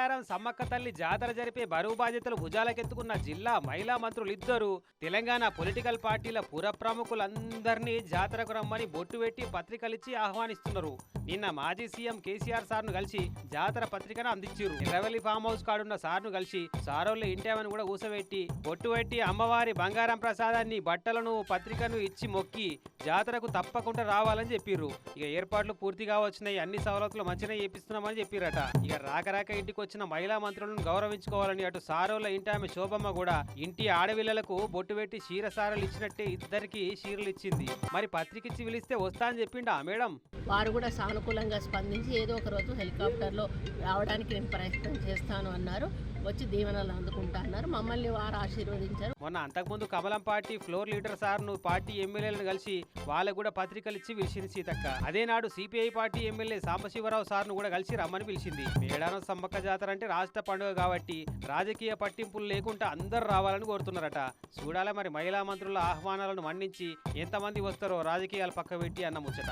బంగారం సమ్మక్క తల్లి జాతర జరిపే బరువు బాధ్యతలు భుజాలకెత్తుకున్న జిల్లా మహిళా మంత్రులిద్దరూ తెలంగాణ పొలిటికల్ పార్టీల పుర ప్రముఖులందరినీ జాతరకు రమ్మని బొట్టు పెట్టి పత్రికలిచ్చి ఆహ్వానిస్తున్నారు. నిన్న మాజీ సీఎం కేసీఆర్ సార్ను కలిసి జాతర పత్రికను అందించారు. ఎర్రవెల్లి ఫామ్ హౌస్ కాడున్న సార్ను కలిసి సారోళ్ళు ఇంటామని కూడా ఊసబెట్టి బొట్టు పెట్టి అమ్మవారి బంగారం ప్రసాదాన్ని బట్టలను పత్రికను ఇచ్చి మొక్కి జాతరకు తప్పకుండా రావాలని చెప్పిర్రు. ఇక ఏర్పాట్లు పూర్తిగా వచ్చినాయి, అన్ని సవలతులు మంచిగా చేపిస్తున్నామని చెప్పిరట. ఇక రాక ఇంటికి వచ్చిన మహిళా మంత్రులను గౌరవించుకోవాలని అటు సారోళ్ళ ఇంటి ఆమె శోభమ్మ కూడా ఇంటి ఆడవిళ్లకు బొట్టు పెట్టి చీర సారలు ఇచ్చినట్టే ఇద్దరికి చీరలు ఇచ్చింది. మరి పత్రిక ఇచ్చి పిలిస్తే వస్తా అని చెప్పిండా మేడం? వారు కూడా సానుకూలంగా స్పందించి ఏదో ఒక రోజు హెలికాప్టర్లో రావడానికి నేను ప్రయత్నం చేస్తాను అన్నారు. వచ్చి దీవెనలు అందుకుంటా అన్నారు. మమ్మల్ని వారు ఆశీర్వదించారు. మొన్న అంతకుముందు కమలం పార్టీ ఫ్లోర్ లీడర్ సార్ను పార్టీ ఎమ్మెల్యేలను కలిసి వాళ్ళకు కూడా పత్రికలు ఇచ్చి పిలిచింది సీతక్క. అదే నాడు సిపిఐ పార్టీ ఎమ్మెల్యే సాంబశివరావు సార్ను కూడా కలిసి రమ్మని పిలిచింది. మేడారం సమ్మక్క జాతర అంటే రాష్ట్ర పండుగ కాబట్టి రాజకీయ పట్టింపులు లేకుండా అందరు రావాలని కోరుతున్నారట. చూడాలి మరి మహిళా మంత్రుల ఆహ్వానాలను మన్నించి ఎంతమంది వస్తారో రాజకీయాలు పక్క పెట్టి అన్న ముచ్చట.